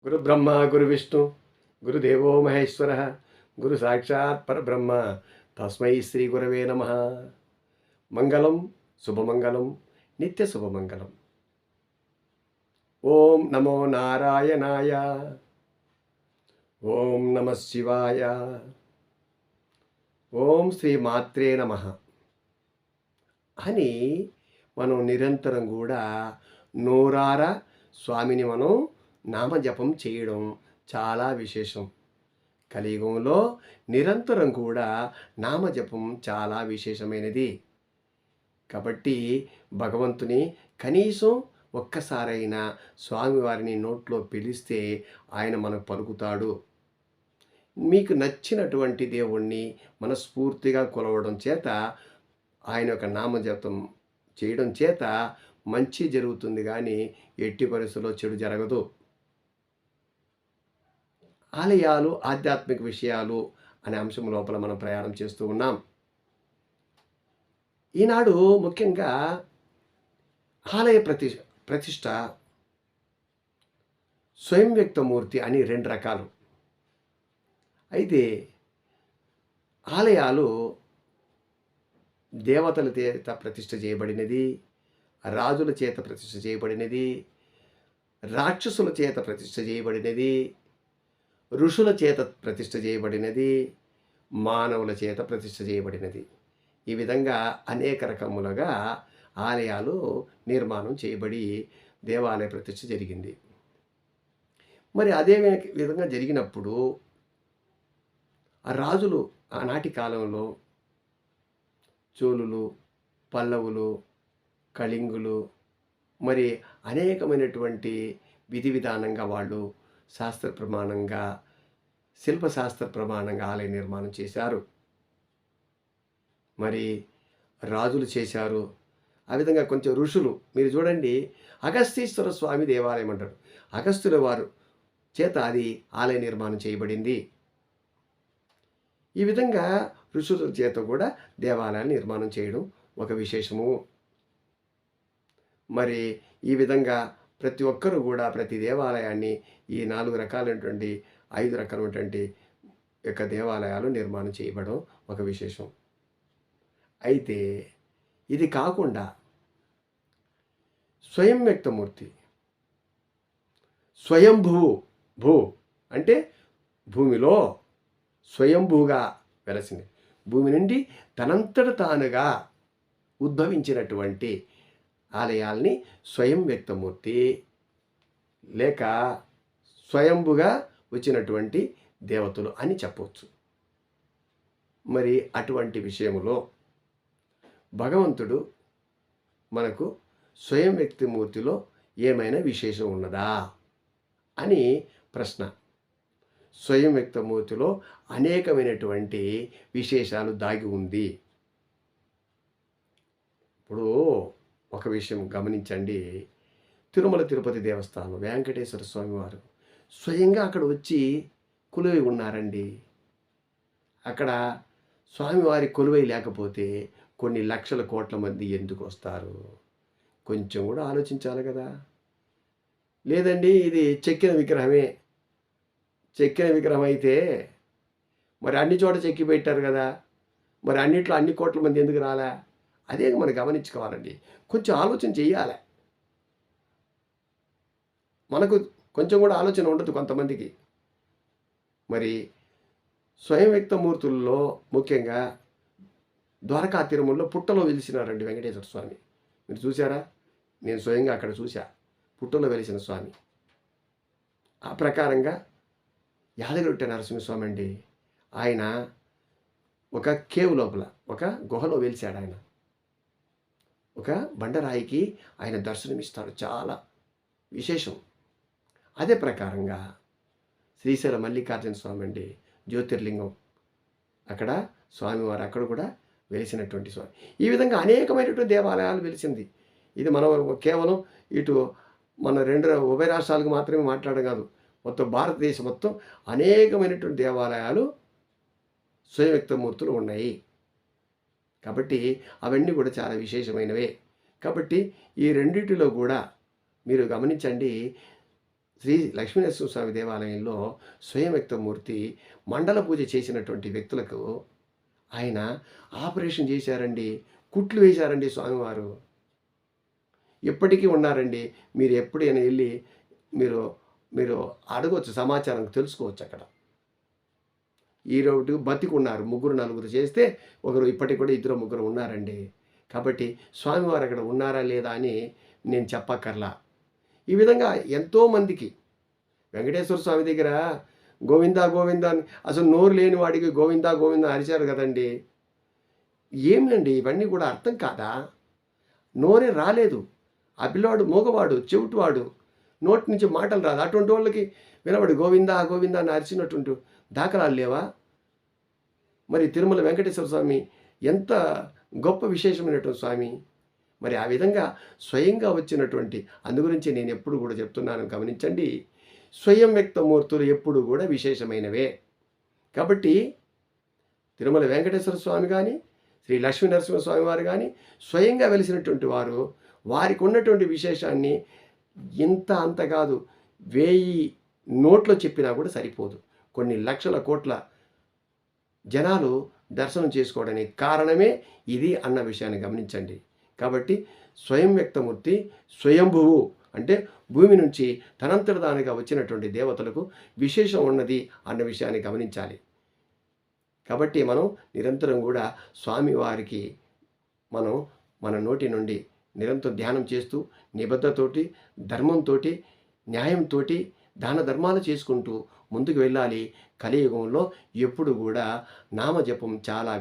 గురు బ్రహ్మ గురు విష్ణు గురుదేవో మహేశ్వర గురు సాక్షాత్ పరబ్రహ్మ తస్మై శ్రీ గురవే నమ. మంగళం శుభమంగళం నిత్య శుభమంగళం. ఓం నమో నారాయణాయ. ఓం నమ శివాయ. ఓం శ్రీ మాత్రే నమ అని మనం నిరంతరం కూడా నోరారా స్వామిని మనం నామజపం చేయడం చాలా విశేషం. కలియుగంలో నిరంతరం కూడా నామజపం చాలా విశేషమైనది. కాబట్టి భగవంతుని కనీసం ఒక్కసారైనా స్వామివారిని నోట్లో పిలిస్తే ఆయన మనకు పలుకుతాడు. మీకు నచ్చినటువంటి దేవుణ్ణి మనస్ఫూర్తిగా కొలవడం చేత ఆయన యొక్క నామజపం చేయడం చేత మంచి జరుగుతుంది, కానీ ఎట్టి పరిస్థితుల్లో చెడు జరగదు. ఆలయాలు ఆధ్యాత్మిక విషయాలు అనే అంశం లోపల మనం ప్రయాణం చేస్తూ ఉన్నాం. ఈనాడు ముఖ్యంగా ఆలయ ప్రతిష్ట స్వయం వ్యక్తమూర్తి అని రెండు రకాలు. అయితే ఆలయాలు దేవతల చేత ప్రతిష్ఠ చేయబడినది, రాజుల చేత ప్రతిష్ఠ చేయబడినది, రాక్షసుల చేత ప్రతిష్ఠ చేయబడినది, ఋషుల చేత ప్రతిష్ఠ చేయబడినది, మానవుల చేత ప్రతిష్ఠ చేయబడినది. ఈ విధంగా అనేక రకములుగా ఆలయాలు నిర్మాణం చేయబడి దేవాలయ ప్రతిష్ఠ జరిగింది. మరి అదే విధంగా జరిగినప్పుడు ఆ రాజులు ఆనాటి కాలంలో చోళులు, పల్లవులు, కళింగులు మరి అనేకమైనటువంటి విధి విధానంగా వాళ్ళు శాస్త్ర ప్రమాణంగా శిల్పశాస్త్ర ప్రమాణంగా ఆలయ నిర్మాణం చేశారు. మరి రాజులు చేశారు. ఆ విధంగా కొంచెం ఋషులు, మీరు చూడండి, అగస్తీశ్వర స్వామి దేవాలయం అంటారు. అగస్తుల వారు చేత అది ఆలయ నిర్మాణం చేయబడింది. ఈ విధంగా ఋషుల చేత కూడా దేవాలయాలు నిర్మాణం చేయడం ఒక విశేషము. మరి ఈ విధంగా ప్రతి ఒక్కరూ కూడా ప్రతి దేవాలయాన్ని ఈ 4 రకాలైనటువంటి 5 రకాలైనటువంటి యొక్క దేవాలయాలు నిర్మాణం చేయబడడం ఒక విశేషం. అయితే ఇది కాకుండా స్వయం వ్యక్తమూర్తి, భూ అంటే భూమిలో స్వయంభూగా వెలసింది, భూమి నుండి తనంతట తానుగా ఉద్భవించినటువంటి ఆలయాల్ని స్వయం వ్యక్తమూర్తి లేక స్వయంభుగా వచ్చినటువంటి దేవతలు అని చెప్పవచ్చు. మరి అటువంటి విషయంలో భగవంతుడు మనకు స్వయం వ్యక్తిమూర్తిలో ఏమైనా విశేషం ఉన్నదా అని ప్రశ్న. స్వయం వ్యక్తమూర్తిలో అనేకమైనటువంటి విశేషాలు దాగి ఉంది. ఇప్పుడు ఒక విషయం గమనించండి. తిరుమల తిరుపతి దేవస్థానం వెంకటేశ్వర స్వామి వారు స్వయంగా అక్కడ వచ్చి కొలువై ఉన్నారండి. అక్కడ స్వామివారి కొలువై లేకపోతే కొన్ని లక్షల కోట్ల మంది ఎందుకు వస్తారు? కొంచెం కూడా ఆలోచించాలి కదా. లేదండి ఇది చెక్కిన విగ్రహమే, చెక్కిన విగ్రహం అయితే మరి అన్ని చోట చెక్కి పెట్టారు కదా, మరి అన్నిట్లో అన్ని కోట్ల మంది ఎందుకు రాలే? అదే మనం గమనించుకోవాలండి. కొంచెం ఆలోచన చెయ్యాలి. మనకు కొంచెం కూడా ఆలోచన ఉండదు కొంతమందికి. మరి స్వయం వ్యక్తమూర్తుల్లో ముఖ్యంగా ద్వారకా తిరుమలలో పుట్టలో వెలిసినారండి వెంకటేశ్వర స్వామి. మీరు చూసారా? నేను స్వయంగా అక్కడ చూసా, పుట్టలో వెలిసిన స్వామి. ఆ ప్రకారంగా యాదగిరిగుట్ట నరసింహస్వామి అండి, ఆయన ఒక కేవ్ లోపల ఒక గుహలో వెలిశాడు. ఆయన ఒక బండరాయికి ఆయన దర్శనమిస్తాడు, చాలా విశేషం. అదే ప్రకారంగా శ్రీశైల మల్లికార్జున స్వామి అండి, జ్యోతిర్లింగం, అక్కడ స్వామివారు అక్కడ కూడా వెలిసినటువంటి స్వామి. ఈ విధంగా అనేకమైనటువంటి దేవాలయాలు వెలిసింది. ఇది మనం కేవలం ఇటు మన ఉభయ రాష్ట్రాలకు మాత్రమే మాట్లాడడం కాదు, మొత్తం భారతదేశం మొత్తం అనేకమైనటువంటి దేవాలయాలు స్వయం వ్యక్తమూర్తులు ఉన్నాయి. కాబట్టి అవన్నీ కూడా చాలా విశేషమైనవే. కాబట్టి ఈ రెండింటిలో కూడా మీరు గమనించండి, శ్రీ లక్ష్మీనరసింహస్వామి దేవాలయంలో స్వయం వ్యక్తమూర్తి మండల పూజ చేసినటువంటి వ్యక్తులకు ఆయన ఆపరేషన్ చేశారండి. కుట్లు వేశారండి స్వామివారు. ఇప్పటికీ ఉన్నారండి. మీరు ఎప్పుడైనా వెళ్ళి మీరు మీరు అడగొచ్చు, సమాచారం తెలుసుకోవచ్చు అక్కడ. ఈరోజు బతికున్నారు. ముగ్గురు నలుగురు చేస్తే ఒకరు ఇప్పటికి కూడా ఇద్దరు ముగ్గురు ఉన్నారండి. కాబట్టి స్వామివారు అక్కడ ఉన్నారా లేదా అని నేను చెప్పక్కర్లా. ఈ విధంగా ఎంతోమందికి వెంకటేశ్వర స్వామి దగ్గర గోవిందా గోవిందా అని అసలు నోరు లేని వాడికి గోవిందా గోవిందా అరిచారు కదండి. ఏమిటండి ఇవన్నీ కూడా అర్థం కాదా? నోరే రాలేదు. ఆ పిల్లవాడు మూగవాడు, చెవిటివాడు, నోటి నుంచి మాటలు రాదు. అటువంటి వాళ్ళకి వినబడి గోవిందా గోవిందా అని అరిచినటువంటి దాఖలాలు లేవా? మరి తిరుమల వెంకటేశ్వర స్వామి ఎంత గొప్ప విశేషమైనటువంటి స్వామి. మరి ఆ విధంగా స్వయంగా వచ్చినటువంటి అందుగురించి నేను ఎప్పుడు కూడా చెప్తున్నాను, గమనించండి. స్వయం వ్యక్తమూర్తులు ఎప్పుడు కూడా విశేషమైనవే. కాబట్టి తిరుమల వెంకటేశ్వర స్వామి కానీ, శ్రీ లక్ష్మీ నరసింహస్వామి వారు కానీ స్వయంగా వెలిసినటువంటి వారు వారికి ఉన్నటువంటి విశేషాన్ని ఇంత అంత కాదు, 1000 నోట్లో చెప్పినా కూడా సరిపోదు. కొన్ని లక్షల కోట్ల జనాలు దర్శనం చేసుకోవడానికి కారణమే ఇది అన్న విషయాన్ని గమనించండి. కాబట్టి స్వయం వ్యక్తమూర్తి స్వయంభువు అంటే భూమి నుంచి తనంతట తానుగా వచ్చినటువంటి దేవతలకు విశేషం ఉన్నది అన్న విషయాన్ని గమనించాలి. కాబట్టి మనం నిరంతరం కూడా స్వామివారికి మనం మన నోటి నుండి నిరంతరం ధ్యానం చేస్తూ నిబద్ధతోటి, ధర్మంతో, న్యాయంతో దాన ధర్మాలు చేసుకుంటూ ముందుకు వెళ్ళాలి. కలియుగంలో ఎప్పుడు కూడా నామజపం చాలా